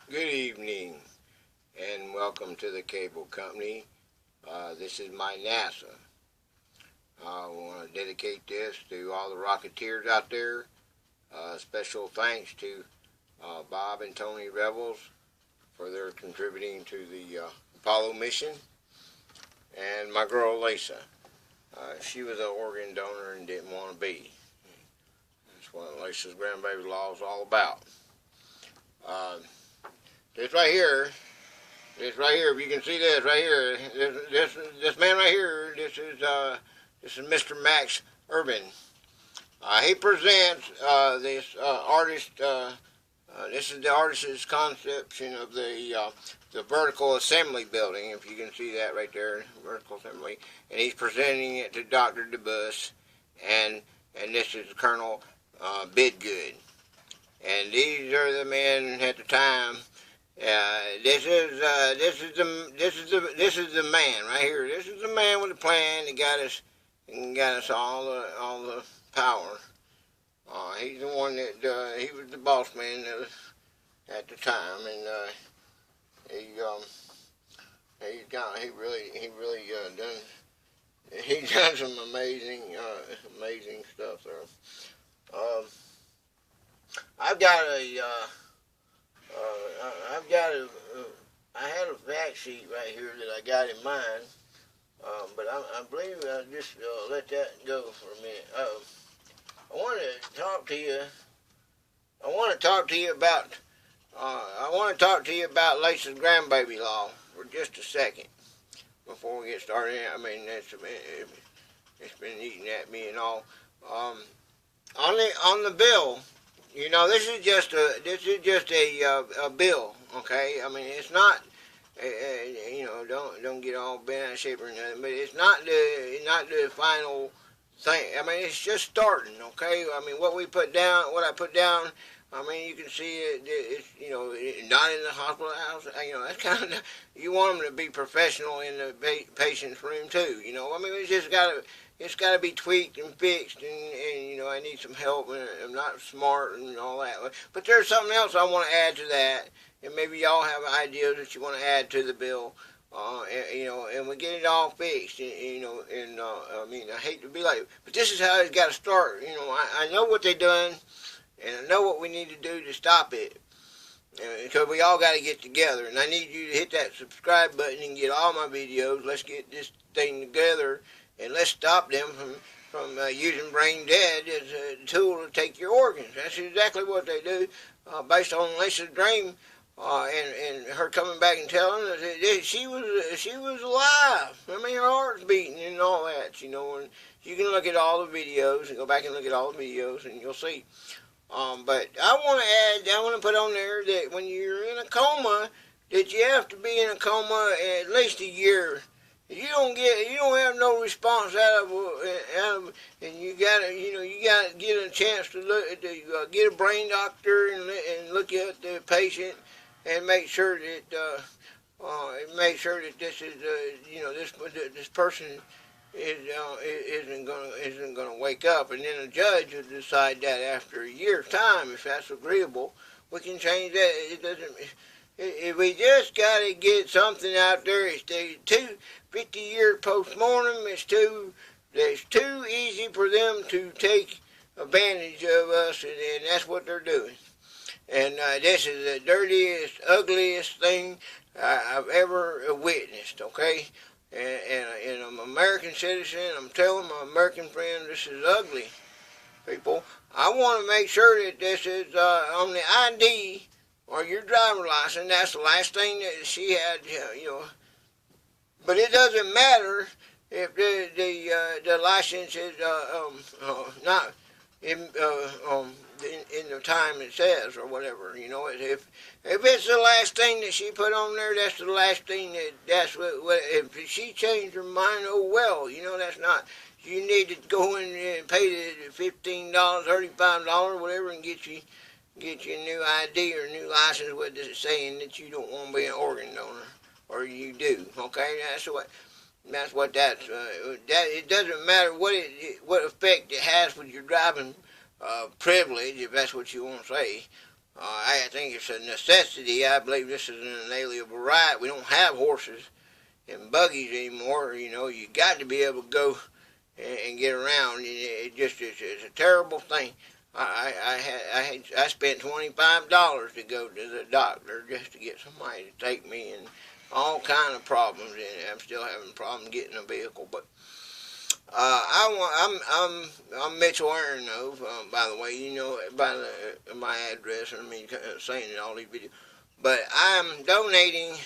Good evening, and welcome to the cable company. This is my NASA. I want to dedicate this to all the Rocketeers out there. Special thanks to Bob and Tony Revels for their contributing to the Apollo mission, and my girl Lisa. She was an organ donor and didn't want to be. That's what Lisa's grandbaby law is all about. Uh, this right here, if you can see this right here, this man right here, this is Mr. Max Urban. He presents this artist. This is the artist's conception of the vertical assembly building. If you can see that right there, vertical assembly, and he's presenting it to Dr. DeBus, and this is Colonel Bidgood, and these are the men at the time. This is the man right here. This is the man with the plan that got us all the power. He's the one that he was the boss man at the time, and he really done some amazing stuff there. I've got a I had a fact sheet right here that I got in mind, but I believe I'll just let that go for a minute. I want to talk to you. I want to talk to you about Lisa's grandbaby law for just a second before we get started. I mean, it's been eating at me and all. On the bill. You know, this is just a bill, okay? I mean, it's not, don't get all bent out of shape or nothing, but it's not the final thing. I mean, it's just starting, okay? I mean, what I put down. I mean, you can see it's not in the hospital house. That's kind of, you want them to be professional in the patient's room too. I mean, it's got to be tweaked and fixed, and I need some help, and I'm not smart and all that. But there's something else I want to add to that, and maybe y'all have ideas that you want to add to the bill, and we get it all fixed, I mean, I hate to be like, but this is how it's got to start. I know what they've done, and I know what we need to do to stop it. Because we all got to get together, and I need you to hit that subscribe button and get all my videos. Let's get this thing together. And let's stop them from using brain dead as a tool to take your organs. That's exactly what they do, based on Lisa's dream, and her coming back and telling us that she was alive. I mean, her heart's beating and all that, and you can look at all the videos and go back and look at all the videos, and you'll see. But I want to put on there that when you're in a coma, that you have to be in a coma at least a year. You don't have no response out of, and you gotta get a chance to get a brain doctor and look at the patient and make sure that this is this person isn't gonna wake up, and then a judge will decide that after a year's time, if that's agreeable. We can change that. It doesn't. If we just got to get something out there, it's 50 years post-mortem, it's too easy for them to take advantage of us, and that's what they're doing. And this is the dirtiest, ugliest thing I've ever witnessed, okay? And I'm an American citizen. I'm telling my American friends this is ugly, people. I want to make sure that this is on the ID or your driver's license. That's the last thing that she had, But it doesn't matter if the license is not in the time it says or whatever. If it's the last thing that she put on there, that's the last thing that's what. If she changed her mind, oh well. That's not. You need to go in and pay the $15, $35, whatever, and get you a new ID or a new license with it saying that you don't want to be an organ donor, or you do. Okay, that's what that it doesn't matter what effect it has with your driving privilege, if that's what you want to say. I think it's a necessity. I believe this is an inalienable right. We don't have horses and buggies anymore. You know, you got to be able to go and get around. It just it's a terrible thing. I spent $25 to go to the doctor just to get somebody to take me, and all kind of problems. And I'm still having problems getting a vehicle. But I'm Mitchell Aaronove, by the way. You know, by my address. I mean, saying it all these videos. But I'm donating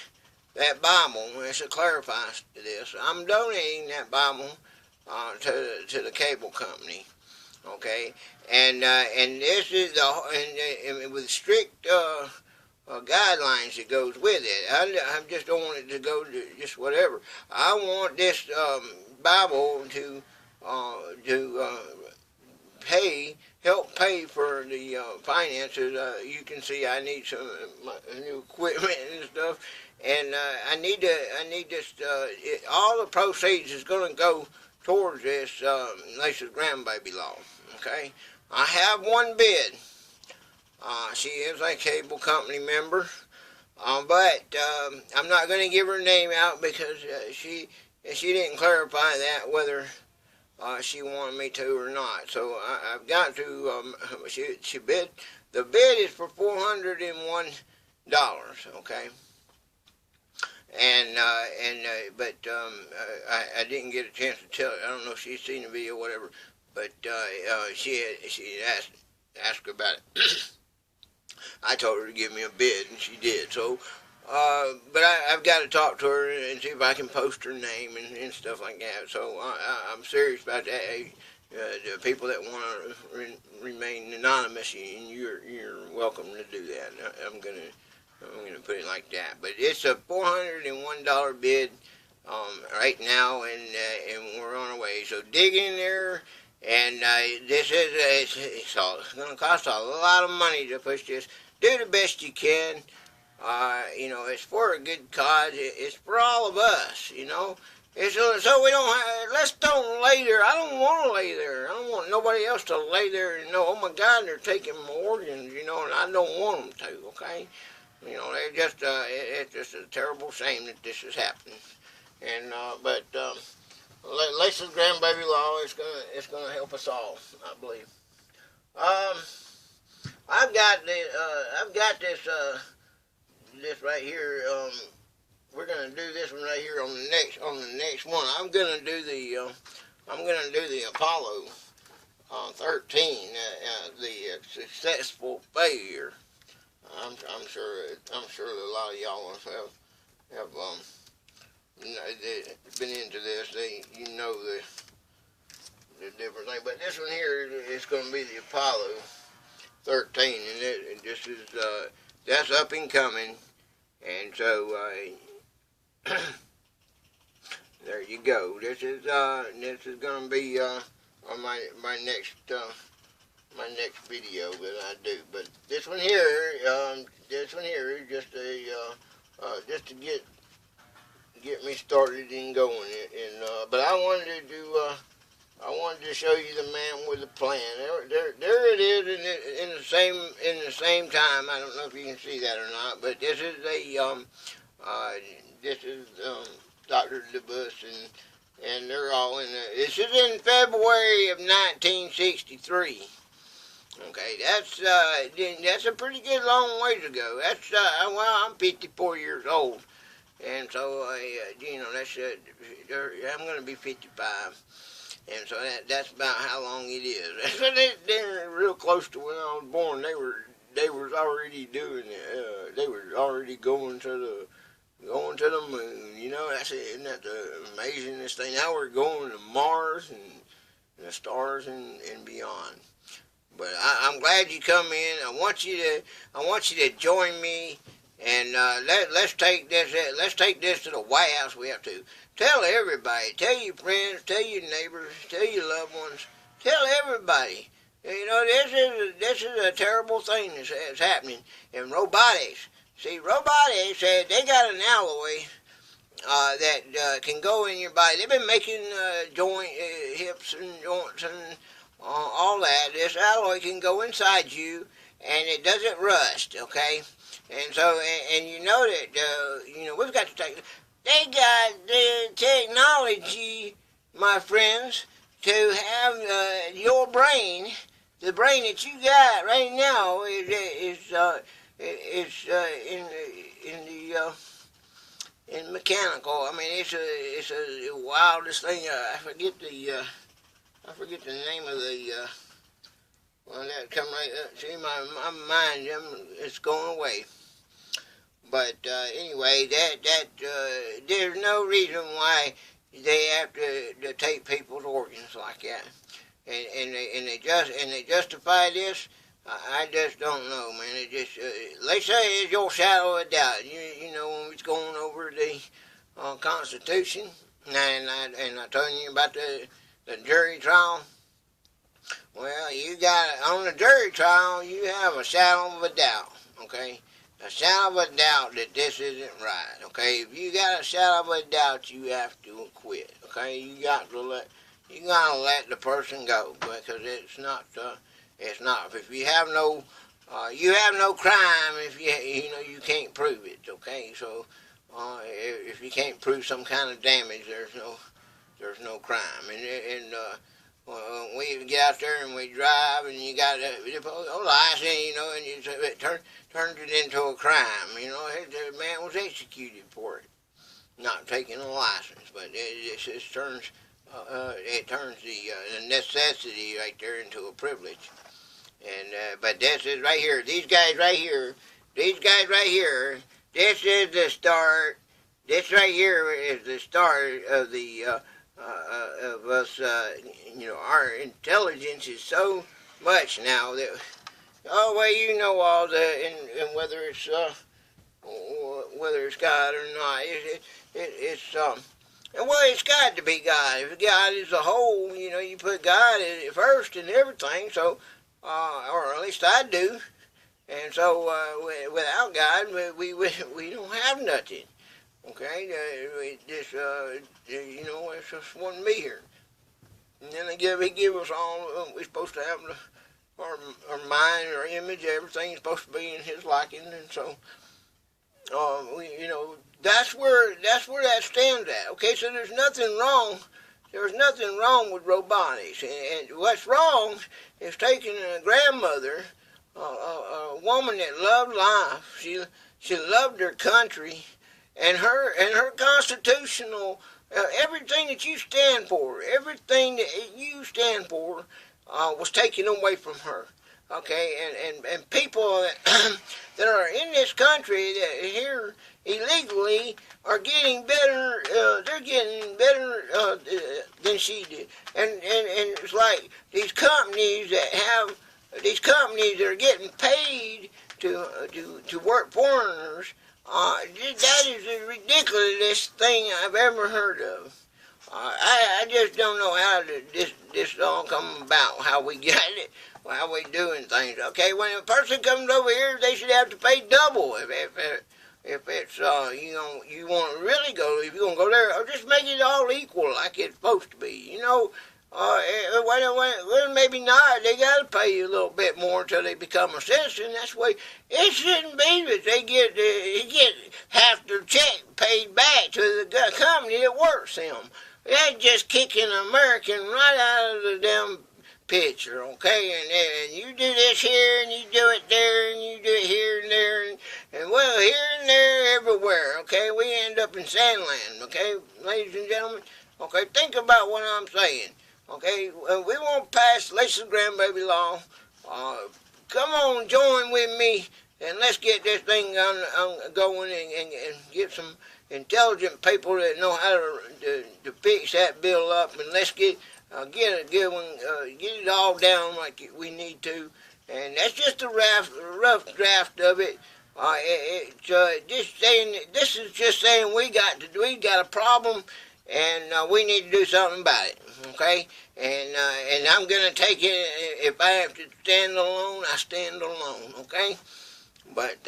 that Bible. It's a clarify to this. I'm donating that Bible to the cable company. Okay, and this is and with strict guidelines that goes with it. I just don't want it to go to just whatever. I want this Bible to help pay for the finances. You can see I need some new equipment and stuff, and I need this. All the proceeds is going to go towards this Lisa's grandbaby law. Okay, I have one bid. She is a cable company member, but I'm not going to give her name out because she didn't clarify that whether she wanted me to or not. So I've got to. She bid. The bid is for $401. Okay. But I didn't get a chance to tell her. I don't know if she's seen the video or whatever, but she asked her about it. I told her to give me a bid, and she did. So, but I've got to talk to her and see if I can post her name and stuff like that. So I'm serious about that. The people that want to remain anonymous, you're welcome to do that. I'm gonna put it like that. But it's a $401 bid right now, and we're on our way. So dig in there. And this is it's going to cost a lot of money to push this. Do the best you can. You know, it's for a good cause. It's for all of us. You know, it's so we don't. Let's don't lay there. I don't want to lay there. I don't want nobody else to lay there and know. Oh my God, they're taking my organs. You know, and I don't want them to. Okay. You know, it's just a terrible shame that this is happening. And but. Lisa's grandbaby law is gonna help us all, I believe. I've got this right here. We're gonna do this one right here on the next one. I'm gonna do the Apollo 13, the successful failure. I'm sure that a lot of y'all have been into this. You know the different thing. But this one here is going to be the Apollo 13, and this is that's up and coming. And so there you go. This is going to be on my next video that I do. But this one here is just just to get me started and going. But I wanted to show you the man with the plan. There it is in the same time. I don't know if you can see that or not, but this is Dr. DeBuss and they're all in the. This is in February of 1963. Okay, that's a pretty good long ways ago. That's I'm 54 years old. And so, you know, I'm going to be 55. And so that's about how long it is. So they're real close to when I was born. They was already doing it. They were already going to the moon. You know, isn't that the amazingest thing? Now we're going to Mars and the stars and beyond. But I'm glad you come in. I want you to join me. And let's take this to the White House. We have to tell everybody, tell your friends, tell your neighbors, tell your loved ones, tell everybody. You know, this is a terrible thing that's happening in robotics. See, robotics, they got an alloy that can go in your body. They've been making hips and joints and all that. This alloy can go inside you and it doesn't rust, okay? And so, and you know that, we've got to take, they got the technology, my friends, to have your brain, the brain that you got right now in the in mechanical. I mean, it's a wildest thing. I forget the name of the. Well, that come right up. See, my mind, it's going away. But anyway, there's no reason why they have to take people's organs like that, and they justify this. I just don't know, man. It just they say it's your shadow of doubt. You know when it's going over the Constitution, and I told you about the jury trial. Well, you got on the jury trial, you have a shadow of a doubt, okay? A shadow of a doubt that this isn't right, okay? If you got a shadow of a doubt, you have to quit, okay? You gotta let the person go because it's not. If you have no crime if you can't prove it, okay? So if you can't prove some kind of damage, there's no crime, and we get out there and we drive, and you got a license, and it turns it into a crime. The man was executed for it, not taking a license, but it just turns the necessity right there into a privilege. And but this is right here. These guys right here. This is the start. This right here is the start of the of us. Our intelligence is so much now that all the and whether it's God or not. It's got to be God. If God is a whole, you put God first in everything. So. Or at least I do, and so without God, we don't have nothing. Okay, it just wouldn't be here. And then He give us all. We're supposed to have our mind, our image, everything's supposed to be in His liking, and so that's where that stands at. Okay, so there's nothing wrong. There's nothing wrong with robotics, and what's wrong is taking a grandmother, a woman that loved life. She loved her country, and her constitutional everything that you stand for, was taken away from her. Okay, and people that are in this country that here illegally are getting better. They're getting better than she did, and it's like these companies that are getting paid to work foreigners. That is the ridiculous thing I've ever heard of. I just don't know how this all come about, how we got it, how we doing things. Okay, when a person comes over here, they should have to pay double if it's you want to really go. If you want to go there, or just make it all equal like it's supposed to be. Well, maybe not. They got to pay you a little bit more until they become a citizen. That's the way it shouldn't be. That they get half their check paid back to the company that works them. That's just kicking an American right out of the damn picture, okay? And you do this here, and you do it there, and you do it here and there, and well, here and there, everywhere, okay? We end up in Sandland, okay, ladies and gentlemen? Okay, think about what I'm saying, okay? We want to pass Lisa's grandbaby law. Come on, join with me, and let's get this thing going and get some intelligent people that know how to fix that bill up, and let's get a good one, get it all down like we need to, and that's just a rough draft of it. This is just saying we got a problem, and we need to do something about it. Okay, and I'm gonna take it. If I have to stand alone, I stand alone. Okay. But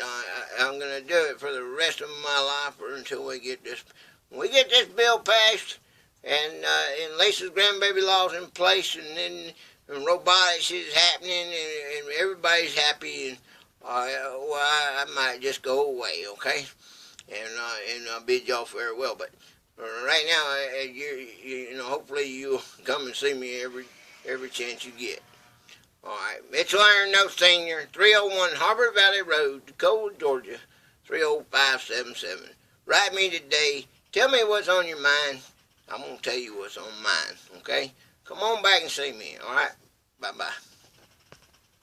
I'm going to do it for the rest of my life or until we get this bill passed and Lisa's grandbaby law's in place, and then and robotics is happening, and everybody's happy, and well, I might just go away, okay? And bid y'all farewell. But right now, you know, hopefully you'll come and see me every chance you get. All right, Mitchell Iron No Senior, 301 Harbor Valley Road, Tacoma, Georgia, 30577. Write me today. Tell me what's on your mind. I'm gonna tell you what's on mine. Okay? Come on back and see me. All right? Bye bye.